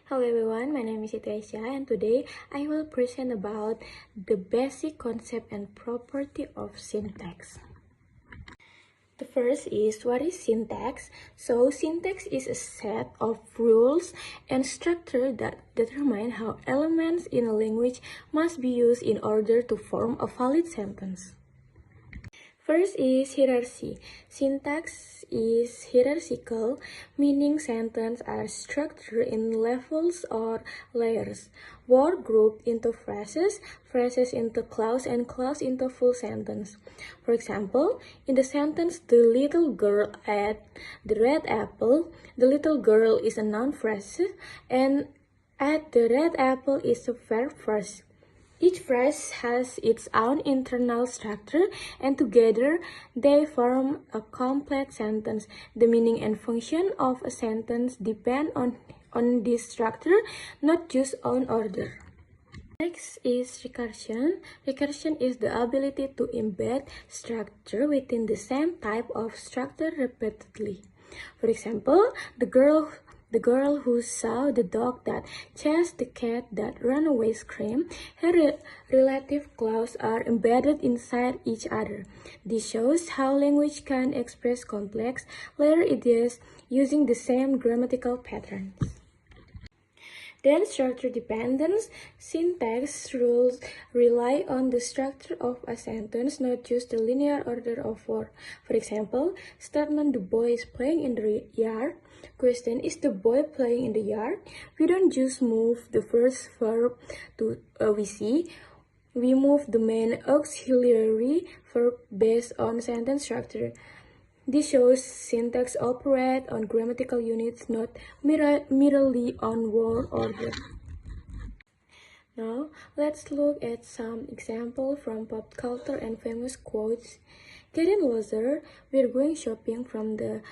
Hello everyone, my name is Siti Aisyah and today I will present about the basic concept and property of syntax. The first is, what is syntax? So syntax is a set of rules and structure that determine how elements in a language must be used in order to form a valid sentence. First is hierarchy. Syntax is hierarchical, meaning sentences are structured in levels or layers. Word grouped into phrases, phrases into clause, and clause into full sentence. For example, in the sentence, the little girl ate the red apple, the little girl is a noun phrase, and ate the red apple is a verb phrase. Each phrase has its own internal structure, and together they form a complete sentence. The meaning and function of a sentence depend on this structure, not just on order. Next is recursion. Recursion is the ability to embed structure within the same type of structure repeatedly. For example, the girl who saw the dog that chased the cat that ran away screamed. Her relative clauses are embedded inside each other. This shows how language can express complex layered ideas using the same grammatical patterns. Then structure dependence. Syntax rules rely on the structure of a sentence, not just the linear order of words. For example, statement, the boy is playing in the yard. Question, is the boy playing in the yard? We don't just move the first verb to we see. We move the main auxiliary verb based on sentence structure. This shows syntax operate on grammatical units, not merely on word order. Now, let's look at some examples from pop culture and famous quotes. Get in loser, we're going shopping from the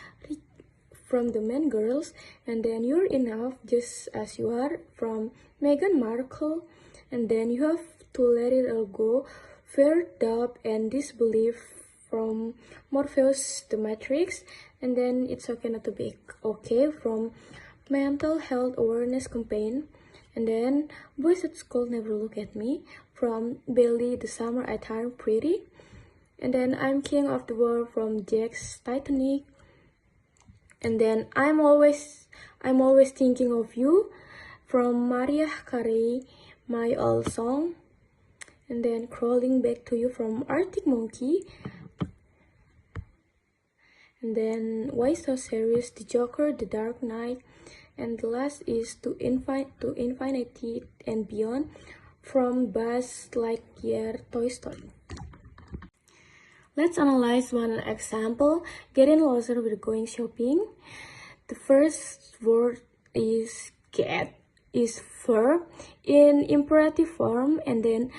Mean Girls, and then you're enough just as you are from Meghan Markle, and then you have to let it all go, fear, doubt, and disbelief from Morpheus the Matrix, and then it's okay not to be okay from Mental Health Awareness Campaign, and then Boys at School Never Look at Me from Belly the Summer I Turned Pretty, and then I'm King of the World from Jack's Titanic, and then I'm always thinking of you from Mariah Carey, My Old Song, and then Crawling Back to You from Arctic Monkey. And then Why So Serious, The Joker, The Dark Knight, and the last is To Infinity and Beyond from Buzz Lightyear, Toy Story. Let's analyze one example. Getting loser, we're going shopping. The first word is get, is verb in imperative form, and then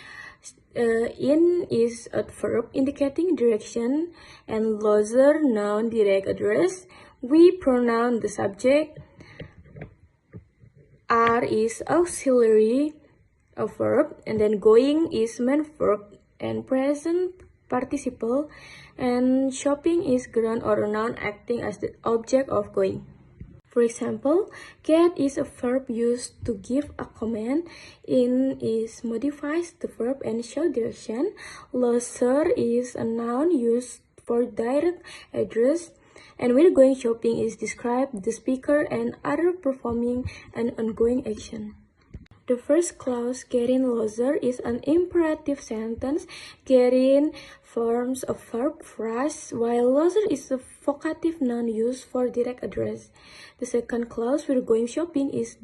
in is a verb indicating direction, and loser, noun, direct address. We pronoun the subject. Are is auxiliary, a verb, and then going is main verb and present participle, and shopping is ground or noun acting as the object of going. For example, get is a verb used to give a command. In is modifies the verb and show direction. Loser is a noun used for direct address. And when going shopping is describe the speaker and other performing an ongoing action. The first clause, getting loser, is an imperative sentence. Getting forms a verb phrase, while loser is a vocative noun used for direct address. The second clause, we're going shopping, is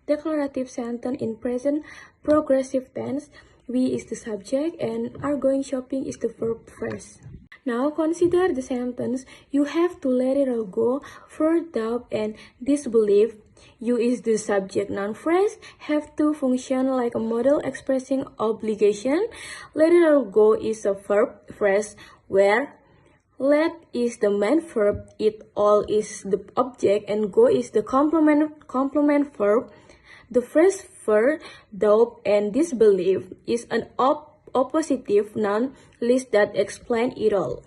declarative sentence in present progressive tense. We is the subject and are going shopping is the verb phrase. Now consider the sentence, you have to let it all go, fear, doubt, and disbelief. You is the subject noun phrase, have to function like a model expressing obligation. Let it all go is a verb phrase where let is the main verb, it all is the object, and go is the complement verb. The first verb, doubt and disbelief, is an oppositive noun list that explain it all.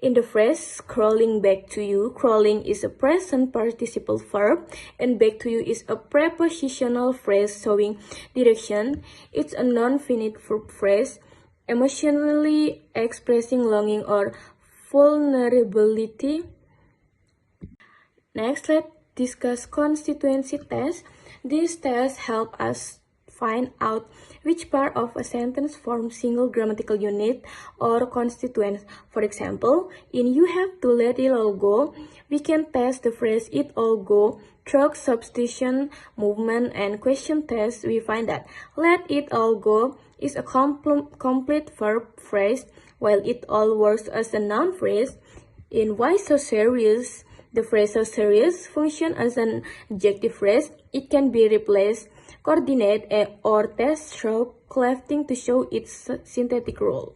In the phrase crawling back to you, crawling is a present participle verb and back to you is a prepositional phrase showing direction. It's a non-finite verb phrase emotionally expressing longing or vulnerability. Next, let's discuss constituency tests. These tests help us find out which part of a sentence forms single grammatical unit or constituents. For example, in you have to let it all go, we can test the phrase it all go through substitution, movement, and question tests. We find that let it all go is a complete verb phrase, while it all works as a noun phrase. In why so serious, the phrase so serious functions as an adjective phrase. It can be replaced, coordinate, or test through clefting to show its synthetic role.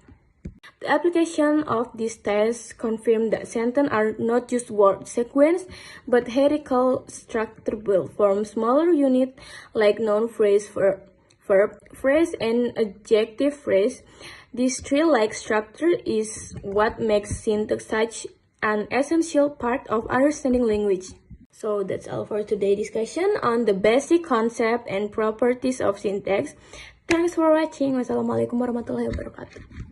The application of these tests confirm that sentences are not just word sequence, but hierarchical structure built from smaller units like noun phrase, verb phrase, and adjective phrase. This tree-like structure is what makes syntax such an essential part of understanding language. So that's all for today's discussion on the basic concept and properties of syntax. Thanks for watching. Wassalamualaikum warahmatullahi wabarakatuh.